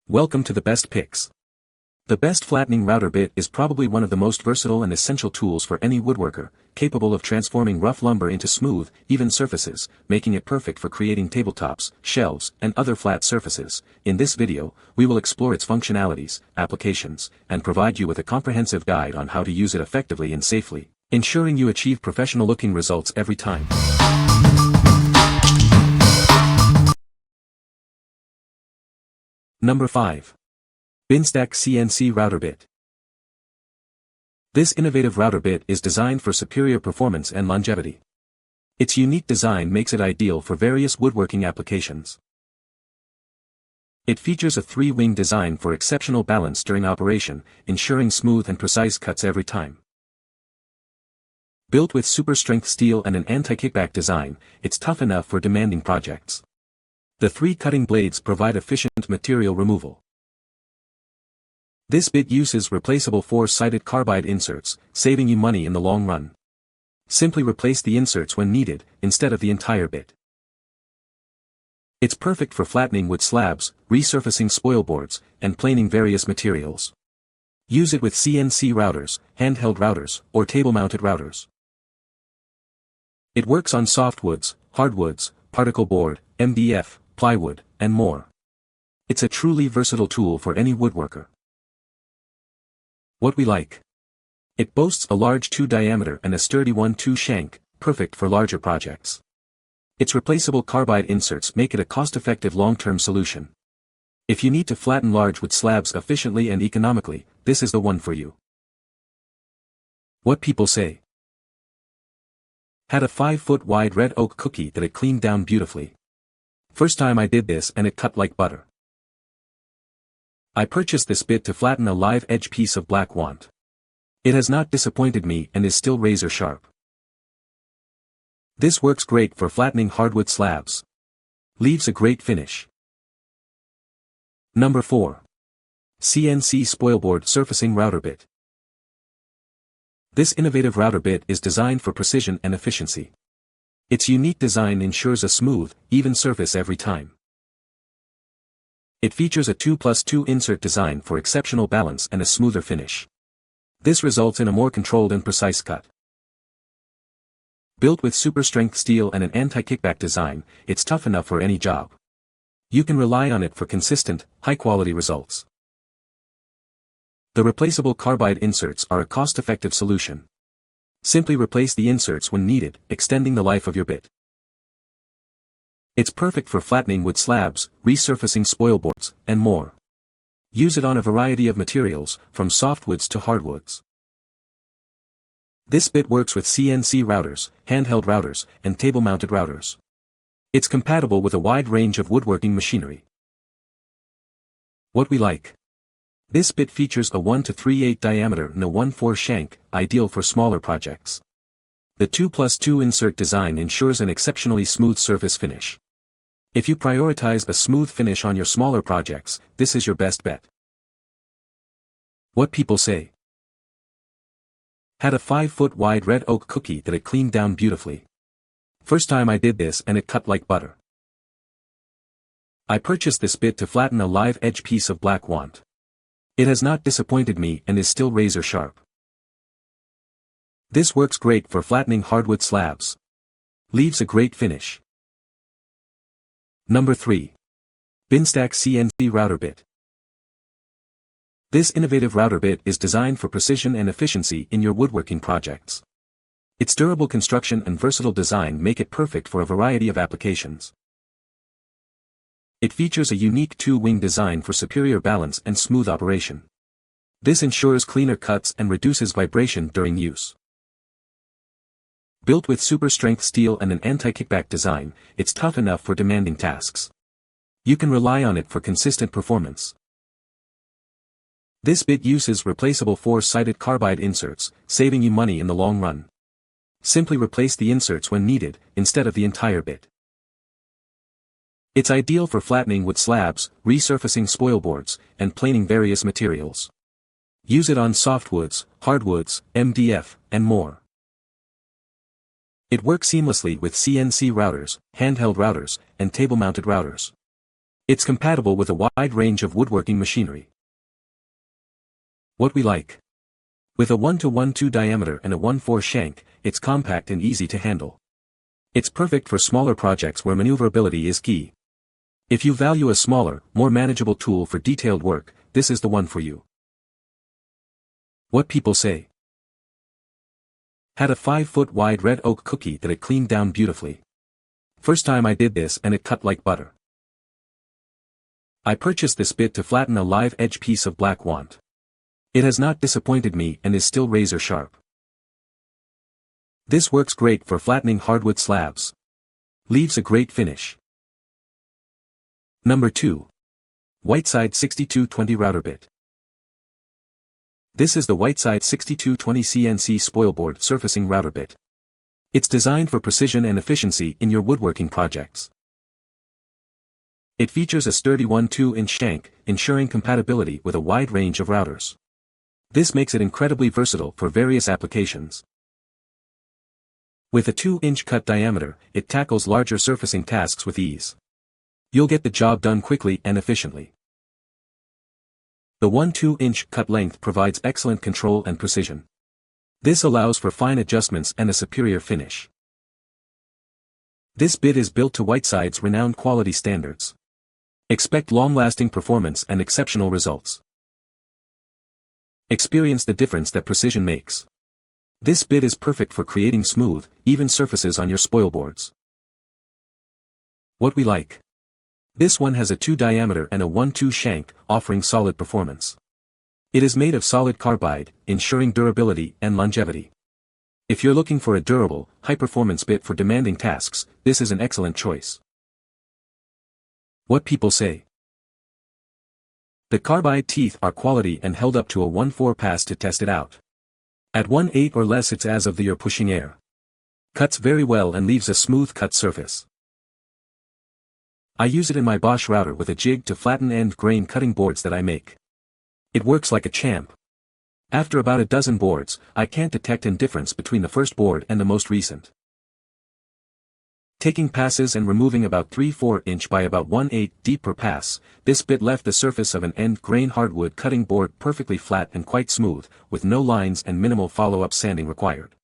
Welcome to the Best Picks. The Best Flattening Router Bit is probably one of the most versatile and essential tools for any woodworker, capable of transforming rough lumber into smooth, even surfaces, making it perfect for creating tabletops, shelves, and other flat surfaces. In this video, we will explore its functionalities, applications, and provide you with a comprehensive guide on how to use it effectively and safely, ensuring you achieve professional-looking results every time. Number 5. BINSTAK CNC Router Bit. This innovative router bit is designed for superior performance and longevity. Its unique design makes it ideal for various woodworking applications. It features a 3-wing design for exceptional balance during operation, ensuring smooth and precise cuts every time. Built with super-strength steel and an anti-kickback design, it's tough enough for demanding projects. The 3 cutting blades provide efficient material removal. This bit uses replaceable 4-sided carbide inserts, saving you money in the long run. Simply replace the inserts when needed, instead of the entire bit. It's perfect for flattening wood slabs, resurfacing spoilboards, and planing various materials. Use it with CNC routers, handheld routers, or table-mounted routers. It works on softwoods, hardwoods, particle board, MDF, plywood, and more. It's a truly versatile tool for any woodworker. What we like. It boasts a large 2 diameter and a sturdy 1/2 shank, perfect for larger projects. Its replaceable carbide inserts make it a cost-effective long-term solution. If you need to flatten large wood slabs efficiently and economically, this is the one for you. What people say. Had a 5-foot wide red oak cookie that it cleaned down beautifully. First time I did this and it cut like butter. I purchased this bit to flatten a live edge piece of black want. It has not disappointed me and is still razor sharp. This works great for flattening hardwood slabs. Leaves a great finish. Number 4. CNC Spoilboard Surfacing Router Bit. This innovative router bit is designed for precision and efficiency. Its unique design ensures a smooth, even surface every time. It features a 2+2 insert design for exceptional balance and a smoother finish. This results in a more controlled and precise cut. Built with super-strength steel and an anti-kickback design, it's tough enough for any job. You can rely on it for consistent, high-quality results. The replaceable carbide inserts are a cost-effective solution. Simply replace the inserts when needed, extending the life of your bit. It's perfect for flattening wood slabs, resurfacing spoilboards, and more. Use it on a variety of materials, from softwoods to hardwoods. This bit works with CNC routers, handheld routers, and table-mounted routers. It's compatible with a wide range of woodworking machinery. What we like. This bit features a 1-3/8 diameter and a 1/4 shank, ideal for smaller projects. The 2+2 insert design ensures an exceptionally smooth surface finish. If you prioritize a smooth finish on your smaller projects, this is your best bet. What people say. Had a 5-foot wide red oak cookie that it cleaned down beautifully. First time I did this and it cut like butter. I purchased this bit to flatten a live edge piece of black want. It has not disappointed me and is still razor sharp. This works great for flattening hardwood slabs. Leaves a great finish. Number 3. BINSTAK CNC Router Bit. This innovative router bit is designed for precision and efficiency in your woodworking projects. Its durable construction and versatile design make it perfect for a variety of applications. It features a unique 2-wing design for superior balance and smooth operation. This ensures cleaner cuts and reduces vibration during use. Built with super-strength steel and an anti-kickback design, it's tough enough for demanding tasks. You can rely on it for consistent performance. This bit uses replaceable 4-sided carbide inserts, saving you money in the long run. Simply replace the inserts when needed, instead of the entire bit. It's ideal for flattening wood slabs, resurfacing spoilboards, and planing various materials. Use it on softwoods, hardwoods, MDF, and more. It works seamlessly with CNC routers, handheld routers, and table-mounted routers. It's compatible with a wide range of woodworking machinery. What we like. With a 1-to-1-2 diameter and a 1/4 shank, it's compact and easy to handle. It's perfect for smaller projects where maneuverability is key. If you value a smaller, more manageable tool for detailed work, this is the one for you. What people say. Had a 5-foot wide red oak cookie that it cleaned down beautifully. First time I did this and it cut like butter. I purchased this bit to flatten a live edge piece of black want. It has not disappointed me and is still razor sharp. This works great for flattening hardwood slabs. Leaves a great finish. Number 2. Whiteside 6220 Router Bit. This is the Whiteside 6220 CNC Spoilboard surfacing router bit. It's designed for precision and efficiency in your woodworking projects. It features a sturdy 1/2-inch shank, ensuring compatibility with a wide range of routers. This makes it incredibly versatile for various applications. With a 2-inch cut diameter, it tackles larger surfacing tasks with ease. You'll get the job done quickly and efficiently. The 1/2-inch cut length provides excellent control and precision. This allows for fine adjustments and a superior finish. This bit is built to Whiteside's renowned quality standards. Expect long-lasting performance and exceptional results. Experience the difference that precision makes. This bit is perfect for creating smooth, even surfaces on your spoilboards. What we like. This one has a 2 diameter and a 1/2 shank, offering solid performance. It is made of solid carbide, ensuring durability and longevity. If you're looking for a durable, high-performance bit for demanding tasks, this is an excellent choice. What people say. The carbide teeth are quality and held up to a 1/4 pass to test it out. At 1/8 or less it's as if you're pushing air. Cuts very well and leaves a smooth cut surface. I use it in my Bosch router with a jig to flatten end grain cutting boards that I make. It works like a champ. After about a dozen boards, I can't detect any difference between the first board and the most recent. Taking passes and removing about 3/4 inch by about 1/8 deep per pass, this bit left the surface of an end grain hardwood cutting board perfectly flat and quite smooth, with no lines and minimal follow-up sanding required.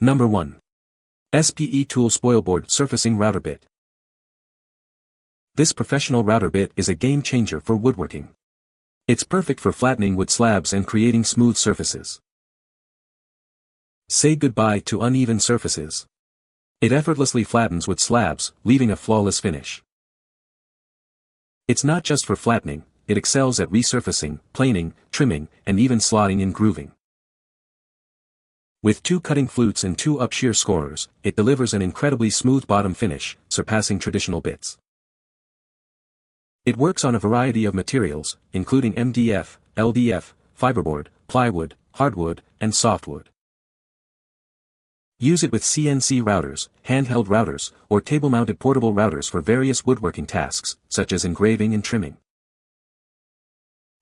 Number 1. SpeTool Spoilboard Surfacing Router Bit. This professional router bit is a game changer for woodworking. It's perfect for flattening wood slabs and creating smooth surfaces. Say goodbye to uneven surfaces. It effortlessly flattens wood slabs, leaving a flawless finish. It's not just for flattening, it excels at resurfacing, planing, trimming, and even slotting and grooving. With 2 cutting flutes and 2 up-shear scorers, it delivers an incredibly smooth bottom finish, surpassing traditional bits. It works on a variety of materials, including MDF, LDF, fiberboard, plywood, hardwood, and softwood. Use it with CNC routers, handheld routers, or table-mounted portable routers for various woodworking tasks, such as engraving and trimming.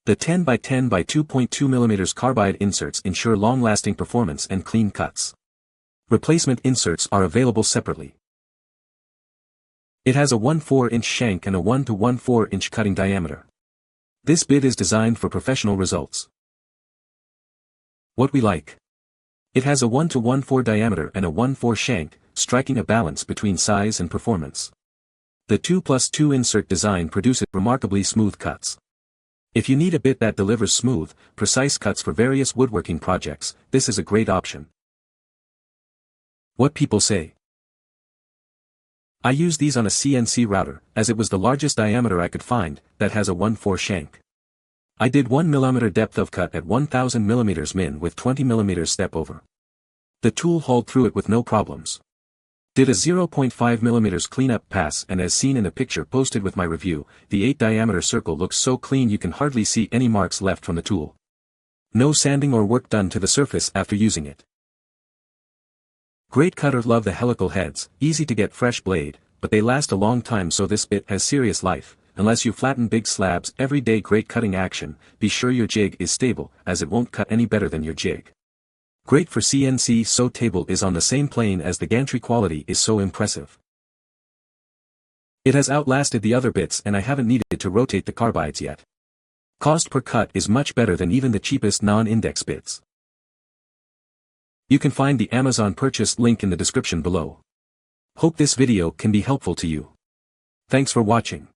The 10x10 by 2.2 mm carbide inserts ensure long-lasting performance and clean cuts. Replacement inserts are available separately. It has a 1/4-inch shank and a 1-to-1/4-inch cutting diameter. This bit is designed for professional results. What we like. It has a 1-to-1/4 diameter and a 1/4 shank, striking a balance between size and performance. The 2+2 insert design produces remarkably smooth cuts. If you need a bit that delivers smooth, precise cuts for various woodworking projects, this is a great option. What people say. I use these on a CNC router, as it was the largest diameter I could find, that has a 1/4 shank. I did 1 mm depth of cut at 1000 mm min with 20 mm step over. The tool hauled through it with no problems. Did a 0.5 mm cleanup pass and as seen in the picture posted with my review, the 8 diameter circle looks so clean you can hardly see any marks left from the tool. No sanding or work done to the surface after using it. Great cutter. Love the helical heads, easy to get fresh blade, but they last a long time, so this bit has serious life. Unless you flatten big slabs every day. Great cutting action. Be sure your jig is stable, as it won't cut any better than your jig. Great for CNC. So table is on the same plane as the gantry. Quality is so impressive. It has outlasted the other bits and I haven't needed to rotate the carbides yet. Cost per cut is much better than even the cheapest non-index bits. You can find the Amazon purchase link in the description below. Hope this video can be helpful to you. Thanks for watching.